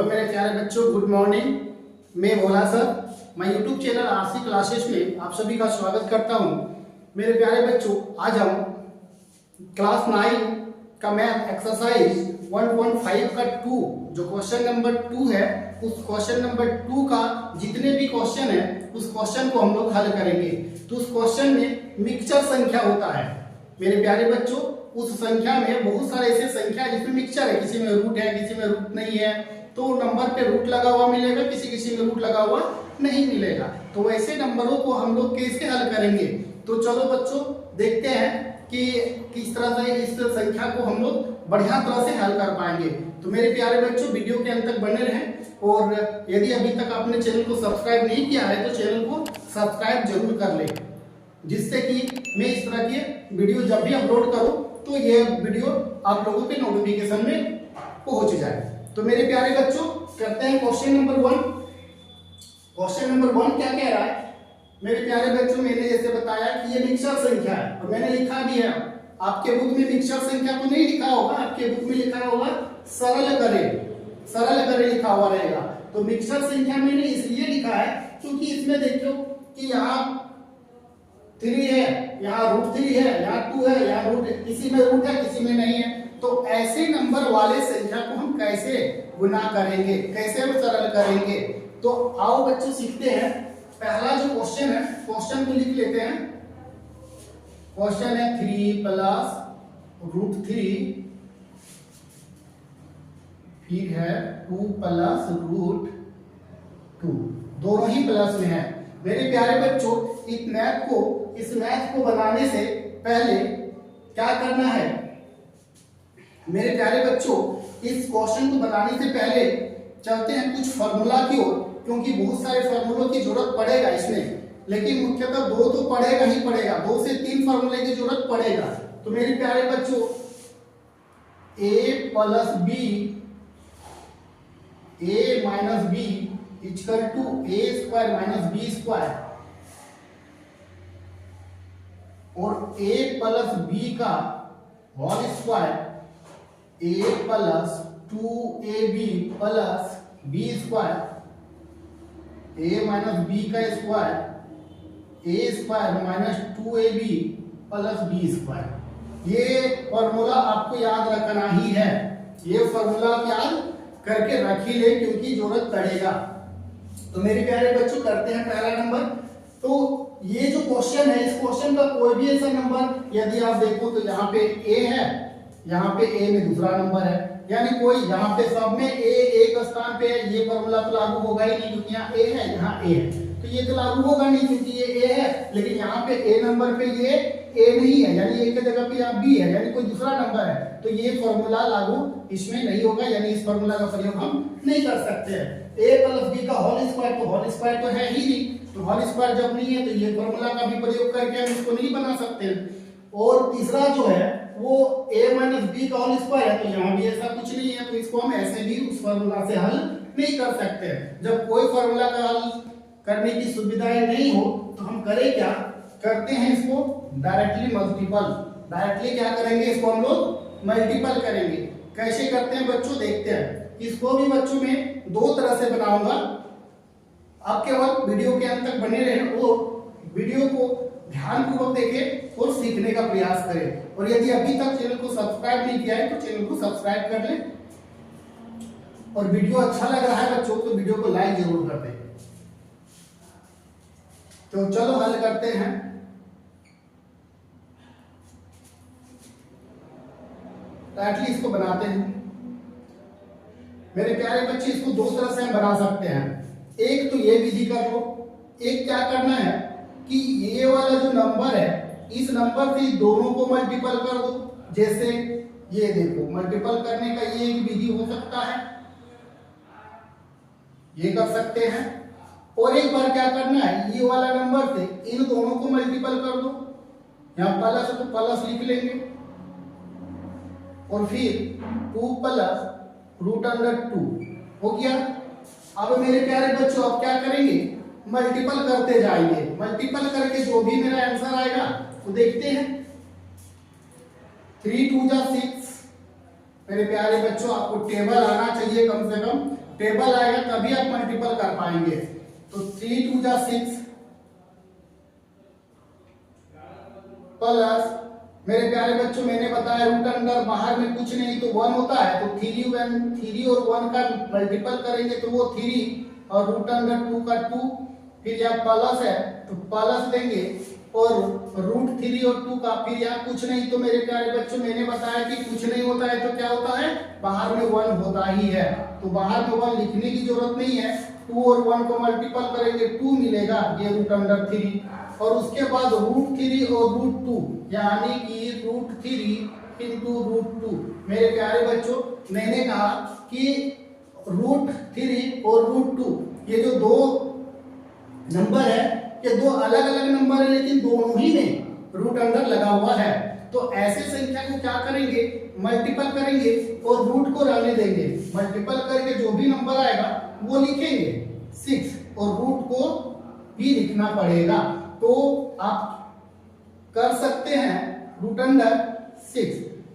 मेरे प्यारे बच्चों, गुड मॉर्निंग। मैं भोला सर, मैं यूट्यूब चैनल आरसी क्लासेस में आप सभी का स्वागत करता हूं। मेरे प्यारे बच्चों, आज हम क्लास 9 का मैथ एक्सरसाइज 1.5 का 2 जो क्वेश्चन नंबर 2 है, उस क्वेश्चन नंबर 2 का जितने भी क्वेश्चन है उस क्वेश्चन को हम लोग हल करेंगे। तो उस क्वेश्चन में मिक्सचर संख्या होता है मेरे प्यारे बच्चों। उस संख्या में बहुत सारे ऐसे संख्या जिसमें मिक्सचर है, किसी में रूट है, किसी में रूट नहीं है, तो नंबर पे रूट लगा हुआ मिलेगा, किसी किसी में रूट लगा हुआ नहीं मिलेगा। तो वैसे नंबरों को हम लोग कैसे हल करेंगे, तो चलो बच्चों देखते हैं कि किस तरह से इस संख्या को हम लोग बढ़िया तरह से हल कर पाएंगे। तो मेरे प्यारे बच्चों, वीडियो के अंत तक बने रहें और यदि अभी तक आपने चैनल को सब्सक्राइब नहीं किया है तो चैनल को सब्सक्राइब जरूर कर लें, जिससे कि मैं इस तरह की वीडियो जब भी अपलोड करूं तो ये वीडियो आप लोगों के नोटिफिकेशन में पहुंच जाए। तो मेरे प्यारे बच्चों, करते हैं क्वेश्चन नंबर 1। क्वेश्चन नंबर 1 क्या कह रहा है मेरे प्यारे बच्चों, मैंने जैसे बताया कि ये मिक्सचर संख्या है और मैंने लिखा भी है। आपके बुक में मिक्सचर संख्या तो नहीं लिखा होगा, आपके बुक में लिखा होगा सरल करे लिखा हुआ रहेगा। तो मिक्सचर संख्या मैंने इसलिए लिखा है क्योंकि इसमें देखो कि यहाँ 3 है, यहाँ रूट 3 है, यहाँ 2 है, यहाँ रूट, किसी में रूट है किसी में नहीं है। तो ऐसे नंबर वाले संख्या को हम कैसे गुना करेंगे, कैसे हम सरल करेंगे। तो आओ बच्चों सीखते हैं। पहला जो क्वेश्चन है, क्वेश्चन को लिख लेते हैं। क्वेश्चन है 3 प्लस रूट 3, फिर है 2 प्लस रूट 2, दोनों ही प्लस में है। मेरे प्यारे बच्चों, इस मैथ को बनाने से पहले क्या करना है मेरे प्यारे बच्चों, इस क्वेश्चन को बनाने से पहले चलते हैं कुछ फार्मूला की ओर, क्योंकि बहुत सारे फार्मूलों की जरूरत पड़ेगा इसमें, लेकिन मुख्यतः 2 तो पड़ेगा ही पड़ेगा, 2 से 3 फार्मूले की जरूरत पड़ेगा। तो मेरे प्यारे बच्चों, a plus b, a minus b equal to a square minus b square, और a प्लस b का whole square, a plus 2ab plus b square, a minus b का square, a square minus 2ab plus b square. ये formula आपको याद रखना ही है, ये formula आप याद करके रख ही ले क्योंकि जरूरत पड़ेगा। तो मेरे प्यारे बच्चों, करते हैं पहला नंबर। तो ये जो क्वेश्चन है, इस क्वेश्चन का कोई भी ऐसा नंबर यदि आप देखो तो यहाँ पे a है, यहाँ पे a में दूसरा नंबर है, यानी कोई यहाँ पे सब में a एक स्थान पे है, ये फॉर्मूला तो लागू होगा ही नहीं क्योंकि यहाँ a है, यहाँ a है, तो ये तो लागू होगा नहीं क्योंकि ये a है। लेकिन यहाँ पे a नंबर पे ये a नहीं है, यानी a की जगह पे यहाँ b है, यानी कोई दूसरा नंबर है, तो ये फॉर्मूला लागू इसमें नहीं होगा, यानी इस फॉर्मूला का प्रयोग हम नहीं कर सकते हैं। a प्लस b का होल स्क्वायर, तो होल स्क्वायर तो है ही नहीं, तो होल स्क्वायर जब नहीं है तो ये फॉर्मूला का भी प्रयोग करके हम इसको नहीं बना सकते। और तीसरा जो है वो a माइनस बी का होल स्क्वायर है, तो यहाँ भी ऐसा कुछ नहीं है, तो इसको हम ऐसे भी उस फॉर्मूला से हल नहीं कर सकते। जब कोई फॉर्मूला का हल करने की सुविधाएं नहीं हो तो हम करें क्या, करते हैं इसको डायरेक्टली मल्टीपल। डायरेक्टली क्या करेंगे, इसको हम लोग मल्टीपल करेंगे। कैसे करते हैं बच्चों, देखते हैं। इसको भी बच्चों में 2 तरह से बनाऊंगा, आप केवल वीडियो के अंत तक बने रहें और वीडियो को ध्यानपूर्वक देखें और सीखने का प्रयास करें। और यदि अभी तक चैनल को सब्सक्राइब नहीं किया है तो चैनल को सब्सक्राइब कर लें, और वीडियो अच्छा लग रहा है बच्चों तो वीडियो को लाइक जरूर कर दें। तो चलो हल करते हैं। डायरेक्टली इसको बनाते हैं। मेरे प्यारे बच्चे, इसको 2 तरह से हम बना सकते हैं। एक तो ये विधि कर लो, एक क्या करना है कि ये वाला जो नंबर है इस नंबर से दोनों को मल्टीपल कर दो। जैसे ये देखो, मल्टीपल करने का ये एक विधि हो सकता है, ये कर सकते हैं। और एक बार क्या करना है, ये वाला नंबर से इन दोनों को मल्टीपल कर दो। यहाँ प्लस है तो प्लस लिख लेंगे, और फिर 2 प्लस रूट अंडर 2 हो गया। अब मेरे प्यारे बच्चों, अब क्या करेंगे, मल्टीपल करते जाएंगे। मल्टीपल करके जो भी मेरा आंसर आएगा वो देखते हैं। 3 2 जा 6। मेरे प्यारे बच्चों, आपको टेबल आना चाहिए कम से कम टेबल आएगा तभी आप मल्टीपल कर पाएंगे। तो 3 2 जा 6 प्लस, मेरे प्यारे बच्चों मैंने बताया रूट अंडर बाहर में कुछ नहीं तो 1 होता है, तो 3 और 1 का मल्टीपल करेंगे तो वो 3 और रूट अंडर 2 का 2, फिर यहाँ प्लस है तो प्लस देंगे और रूट 3 और 2 का, फिर यहाँ कुछ नहीं तो मेरे प्यारे बच्चों मैंने बताया कि कुछ नहीं होता है तो क्या होता है, बाहर में 1 होता ही है। तो बाहर में 1 लिखने की जरूरत नहीं है, 2 और 1 को मल्टीपल करेंगे 2 मिलेगा, ये रूट अंडर 3 और उसके बाद रूट 3 और रूट 2 यानी कि रूट 3 इंटू रूट 2। मेरे प्यारे बच्चों मैंने कहा कि रूट 3 और रूट 2 ये जो दो नंबर है ये दो अलग अलग नंबर है लेकिन दोनों ही में रूट अंडर लगा हुआ है। तो ऐसे संख्या को क्या करेंगे, मल्टीपल करेंगे और रूट को रहने देंगे। मल्टीपल करके जो भी नंबर आएगा वो लिखेंगे 6 और रूट को भी लिखना पड़ेगा। तो आप कर सकते हैं रूट अंडर 6,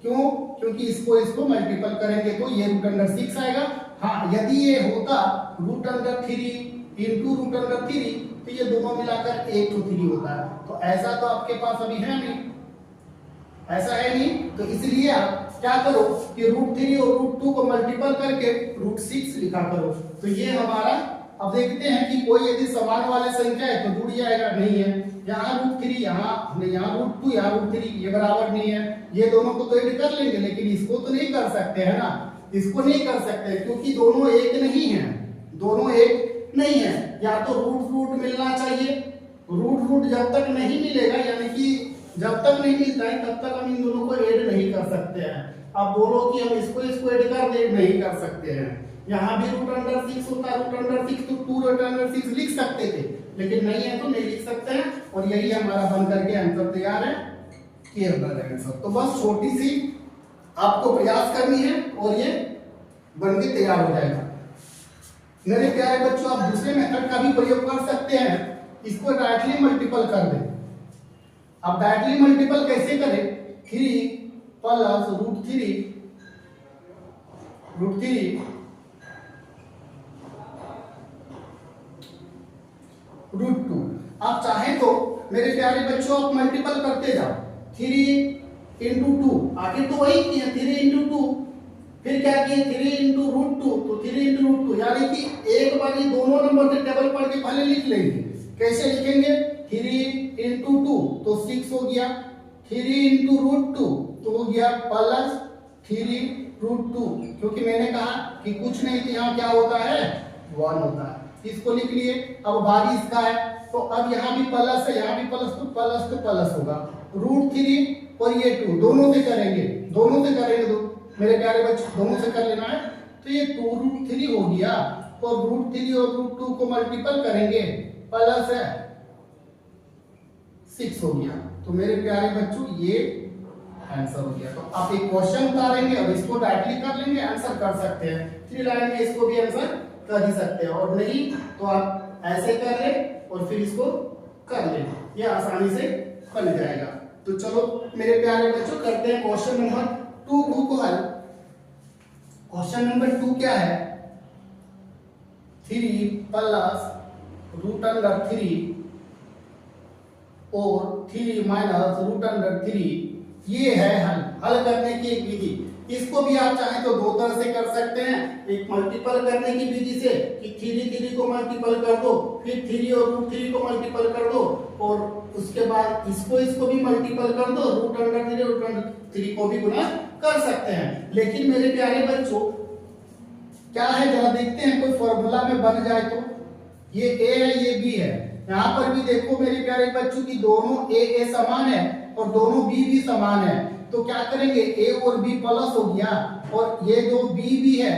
क्यों, क्योंकि इसको मल्टीपल करेंगे तो ये रूट अंडर 6 आएगा। हाँ, यदि ये होता root under 3 into root under 3 तो ये दोनों मिलाकर 1 तो 3 होता है। तो ऐसा तो आपके पास अभी है नहीं, ऐसा है नहीं, तो इसलिए आप क्या करो कि रूट 3 और रूट 2 को मल्टीपल करके रूट 6 लिखा करो। तो ये हमारा, अब देखते हैं कि कोई यदि समान वाले संख्या है तो जुड़ जाएगा, नहीं है, यहाँ रूट 3 यहाँ रूट 2 यहाँ रूट 3 ये बराबर नहीं है, ये दोनों को तो ऐड कर लेंगे लेकिन इसको तो नहीं कर सकते है ना, इसको नहीं कर सकते क्योंकि दोनों एक नहीं है, दोनों एक नहीं है। या तो रूट रूट मिलना चाहिए, रूट रूट जब तक नहीं मिलेगा यानी कि जब तक नहीं मिलता है तब तक हम इन दोनों को ऐड नहीं कर सकते हैं। अब बोलो कि हम इसको ऐड कर दे, नहीं कर सकते हैं। यहाँ भी रूट अंडर 6 होता है, रूट अंडर 6 तो 2 रूट अंडर 6 लिख सकते थे लेकिन नहीं है तो नहीं लिख सकते हैं और यही हमारा बन करके आंसर तैयार है, क्लियर आंसर। तो बस छोटी सी आपको प्रयास करनी है और ये बन के तैयार हो जाएगा। मेरे प्यारे बच्चों आप दूसरे मेथड का भी प्रयोग कर सकते हैं, इसको डायरेक्टली मल्टीपल कर दें। अब डायरेक्टली मल्टीपल कैसे करें, 3 प्लस रूट 3 रूट 2। आप चाहें तो मेरे प्यारे बच्चों आप मल्टीपल करते जाओ, 3 इंटू 2 आखिर तो वही किया 3 इंटू 2, फिर क्या किए 3 इंटू रूट 2 तो 3 इंटू रूट 2 यानी कि एक बार ये दोनों नंबर से टेबल पढ़ के पहले लिख लेंगे। कैसे लिखेंगे, 3 इंटू 2 तो 6 हो गया, 3 इंटू रूट 2 तो हो गया प्लस 3 रूट 2, क्योंकि मैंने कहा कि कुछ नहीं तो यहाँ क्या होता है 1 होता है, इसको लिख लिए। अब बारी इसका है तो अब यहाँ भी प्लस है यहाँ भी प्लस तो प्लस होगा, रूट 3 और ये 2 दोनों से करेंगे तो मेरे प्यारे बच्चों दोनों से कर लेना है, तो ये 2 रूट 3 हो गया और रूट 3 और रूट 2 को मल्टीपल करेंगे प्लस है 6 हो गया। तो मेरे प्यारे बच्चों ये आंसर हो गया। तो आप एक क्वेश्चन उतारेंगे और इसको डायरेक्टली कर लेंगे, आंसर कर सकते हैं, 3 लाइन में इसको भी आंसर कर ही सकते हैं और नहीं तो आप ऐसे कर ले और फिर इसको कर ले, ये आसानी से बन जाएगा। तो चलो मेरे प्यारे बच्चों करते हैं क्वेश्चन नंबर 2 को हल। क्वेश्चन नंबर 2 क्या है, 3 प्लस रूट अंडर 3 और 3 माइनस रूट अंडर 3 ये है हल करने की एक विधि। इसको भी आप चाहें तो दो तरह से कर सकते हैं, एक मल्टीपल करने की विधि से कि 3 को मल्टीपल कर दो, फिर 3 और रूट 3 को मल्टीपल कर दो और उसके बाद इसको भी मल्टीपल कर दो, रूट अंडर 3 को भी गुना कर सकते हैं। लेकिन मेरे प्यारे बच्चों क्या है जरा देखते हैं, कोई फॉर्मूला में बन जाए तो ये a है ये b है, यहाँ पर भी देखो मेरे प्यारे बच्चों की दोनों a समान है और दोनों b समान है, तो क्या करेंगे a और b प्लस हो गया और ये जो b भी है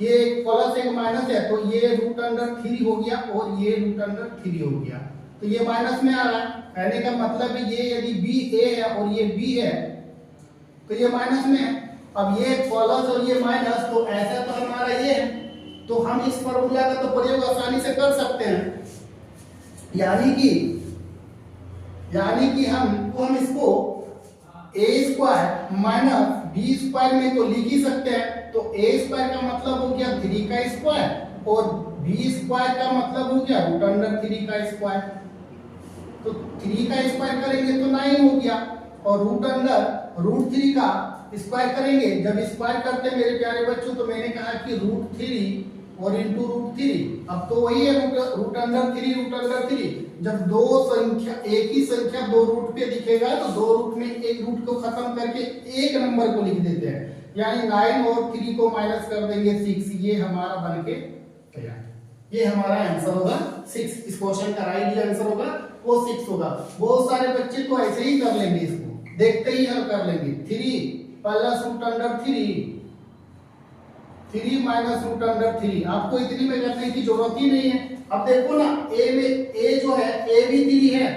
ये प्लस एक माइनस है तो ये रूट अंडर 3 हो गया और ये रूट अंडर 3 हो गया, तो ये माइनस में आ रहा है, कहने का मतलब है ये यदि b a है और ये b है तो ये माइनस में है। अब ये प्लस और ये माइनस, तो ऐसा तो हमारा ये है, तो हम इस फॉर्मूला का तो प्रयोग आसानी से कर सकते हैं, यानी कि हम इसको a square minus b square में तो लिख ही सकते हैं, तो ए स्क्वायर का मतलब हो गया 3 का स्क्वायर और बी स्क्वायर का मतलब हो गया रूट अंडर 3 का स्क्वायर। तो 3 का स्क्वायर करेंगे तो 9 हो गया और रूट अंडर रूट 3 का स्क्वायर करेंगे। जब स्क्वायर करते हैं मेरे प्यारे बच्चों तो मैंने कहा कि रूट 3 और इंटू रूट 3, अब तो वही है रूट अंडर 3 रूट अंडर 3। जब दो संख्या एक ही संख्या दो रूट पे दिखेगा तो दो रूट में एक रूट को खत्म करके एक नंबर को लिख देते हैं, यानी 9 और 3 को माइनस कर देंगे 6। ये हमारा बन के तैयार। ये हमारा आंसर होगा 6। इस क्वेश्चन का राइट जो आंसर होगा वो 6 होगा। बहुत सारे बच्चे तो ऐसे ही कर लेंगे, इसको देखते ही हल कर लेंगे। 3 plus root under 3 minus root under 3। आपको इतनी में करने की जरूरत ही नहीं है। अब देखो ना, ए में ए जो है ए भी 3 है,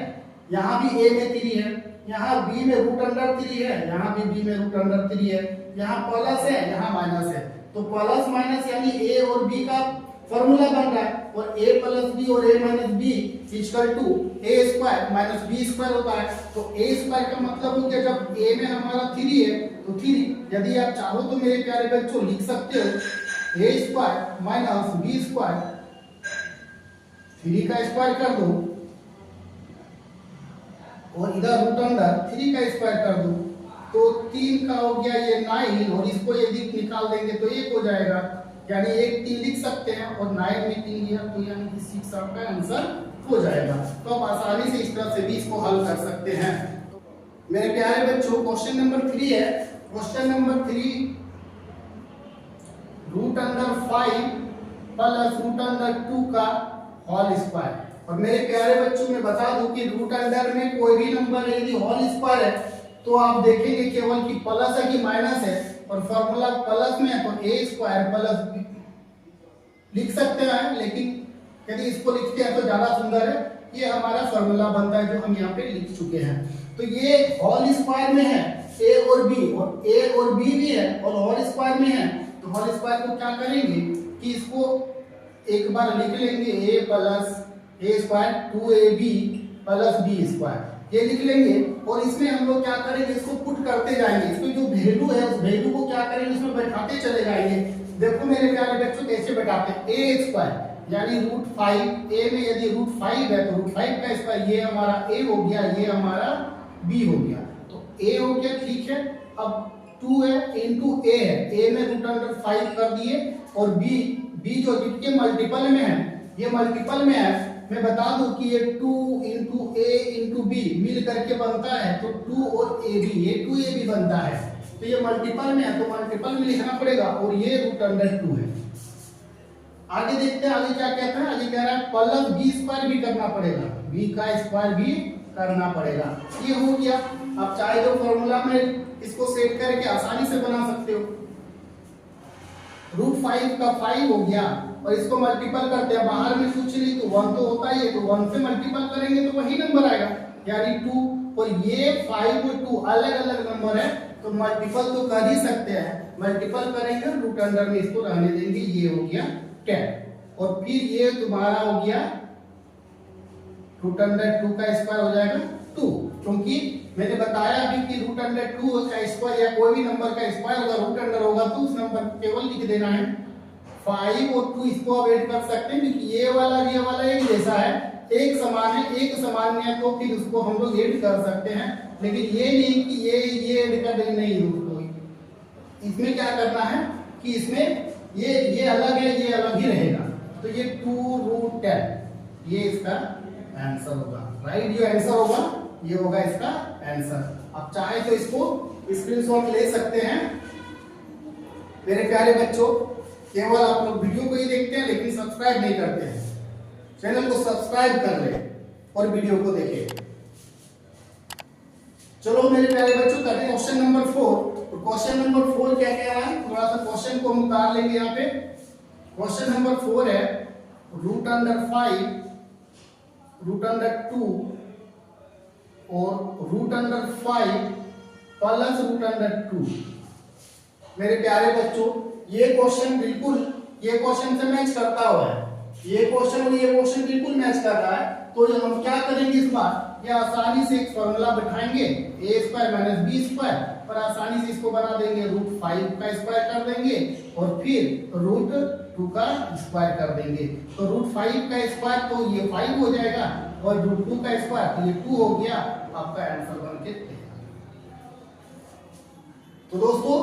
यहाँ भी ए में 3 है, यहाँ बी में रूट अंडर 3 है, यहाँ भी बी में रूट अंडर 3 है, यहाँ प्लस है यहाँ माइनस है। तो प्लस माइनस यानी ए और बी का फॉर्मूला बन रहा है और a प्लस बी और a minus b equal to a square minus b square होता है। तो a स्क्वायर का मतलब हो गया जब a में हमारा 3 है तो 3। यदि आप चाहो तो मेरे प्यारे बच्चों लिख सकते हो a square minus b square, 3 का स्क्वायर कर दो और इधर रूट अंडर 3 का स्क्वायर कर दो, तो 3 का हो गया ये 9 और इसको यदि निकाल देंगे तो 1 हो जाएगा, यानी एक 3 लिख सकते हैं और 9 में 3 लिया तो यानी कि 6 आपका आंसर हो जाएगा। तो आप आसानी से इस तरह से भी इसको हल कर सकते हैं। मेरे प्यारे बच्चों क्वेश्चन नंबर 3 है। Question number 3 root under 5 plus root under 2 का होल स्क्वायर। और मेरे प्यारे बच्चों मैं बता दूं कि रूट अंडर में कोई भी नंबर यदि होल स्क्वायर है तो आप देखेंगे केवल कि प्लस है कि माइनस है, और फॉर्मूला प्लस में है तो a स्क्वायर प्लस b लिख सकते हैं, लेकिन यदि इसको लिखते हैं तो ज्यादा सुंदर है। ये हमारा फॉर्मूला बनता है जो हम यहाँ पे लिख चुके हैं। तो ये होल स्क्वायर में है a और b, और a और b भी है और होल स्क्वायर में है, तो होल स्क्वायर को क्या करेंगे कि इसको एक बार लिख लेंगे a plus a square 2ab plus b square, ये लिख लेंगे। और इसमें हम लोग क्या करेंगे, इसको पुट करते जाएंगे, इसमें जो वैल्यू है उस वैल्यू को क्या करेंगे इसमें बैठाते चले जाएंगे। देखो मेरे प्यारे बच्चों कैसे बैठाते हैं, a स्क्वायर यानी रूट 5, a में यदि रूट 5 है तो रूट 5 का स्क्वायर, ये हमारा a हो गया, ये हमारा b हो गया। तो a हो गया, ठीक है। अब 2 है इनटू a है, a में रूट अंडर 5 कर दिए और b जो जिसके मल्टीपल में है, ये मल्टीपल में है। मैं बता दूं कि ये 2 इंटू a इंटू बी मिल करके बनता है तो 2 और ab, ये 2ab बनता है। तो ये मल्टीपल में है तो मल्टीपल में लिखना पड़ेगा और ये रूट अंडर 2 है। आगे देखते हैं, आगे क्या कहता है, आगे कह रहा है प्लस बी स्क्वायर भी करना पड़ेगा, b का स्क्वायर भी करना पड़ेगा। ये हो गया। आप चाहे तो फॉर्मूला में इसको सेट करके आसानी से बना सकते हो। रूट 5 का 5 हो गया और इसको मल्टीपल करते हैं, बाहर में कुछ नहीं तो 1 तो होता ही है, तो 1 से मल्टीपल करेंगे तो वही नंबर आएगा, यानी 2। और ये 5 और 2 अलग अलग नंबर है तो मल्टीपल तो कर ही सकते हैं, मल्टीपल करेंगे रूट अंडर में इसको रहने देंगे, ये हो गया 10। और फिर ये तुम्हारा हो गया रूट अंडर 2 का स्क्वायर हो जाएगा 2, क्योंकि मैंने बताया अभी कि रूट अंडर 2 का स्क्वायर या कोई भी नंबर का स्क्वायर अगर रूट अंडर होगा तो उस नंबर को केवल लिख देना है। 5 और 2 इसको अब ऐड कर सकते हैं क्योंकि ये वाला एक जैसा है, एक समान है, एक समान है तो फिर उसको हम लोग ऐड कर सकते हैं। लेकिन ये नहीं कि ये ऐड कर देंगे, नहीं दोस्तों, इसमें क्या करना है कि इसमें ये अलग है, ये अलग ही रहेगा। तो ये 2 रूट 10 ये इसका आंसर होगा। राइट, जो आंसर होगा ये होगा इसका आंसर। आप चाहे तो इसको स्क्रीनशॉट ले सकते हैं। मेरे प्यारे बच्चों, केवल आप लोग वीडियो को ही देखते हैं लेकिन सब्सक्राइब नहीं करते हैं। चैनल को सब्सक्राइब कर ले और वीडियो को देखें। चलो मेरे प्यारे बच्चों, करते हैं क्वेश्चन नंबर 4। तो क्वेश्चन नंबर 4 क्या कह रहा है, थोड़ा सा क्वेश्चन को हम उतार लेंगे यहाँ पे। क्वेश्चन नंबर 4 है रूट अंडर 5, रूट अंडर 2 और root under 5 plus root under 2। मेरे प्यारे बच्चों, ये क्वेश्चन बिल्कुल ये क्वेश्चन से मैच करता हुआ है, ये क्वेश्चन और ये क्वेश्चन बिल्कुल मैच कर रहा है। तो हम क्या करेंगे इस बार, ये आसानी से एक फॉर्मूला बिठाएंगे, a square minus b square और आसानी से इसको बना देंगे √5 का स्क्वायर कर देंगे और फिर √2 का स्क्वायर कर देंगे। तो √5 का स्क्वायर तो ये 5 हो जाएगा और √2 का स्क्वायर तो ये 2 हो गया। आपका आंसर बन के तैयार। तो दोस्तों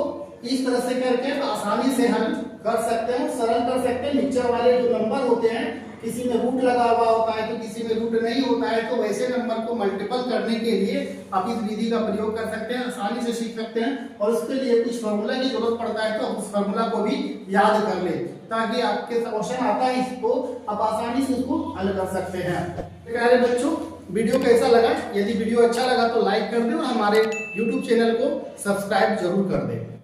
इस तरह से करके तो आसानी से हम कर सकते हैं, सरल कर सकते हैं। मिक्सचर वाले जो नंबर होते हैं किसी में रूट लगा हुआ होता है तो किसी में रूट नहीं होता है, तो वैसे नंबर को मल्टीपल करने के लिए आप इस विधि का प्रयोग कर सकते हैं, आसानी से सीख सकते हैं। और उसके लिए कुछ फार्मूला की जरूरत पड़ता है तो उस फार्मूला को भी याद कर ले, ताकि आपके क्वेश्चन आता है इसको आप आसानी से उसको हल कर सकते हैं। प्यारे बच्चों, वीडियो कैसा लगा? यदि वीडियो अच्छा लगा तो लाइक कर दें और हमारे YouTube चैनल को सब्सक्राइब जरूर कर दें।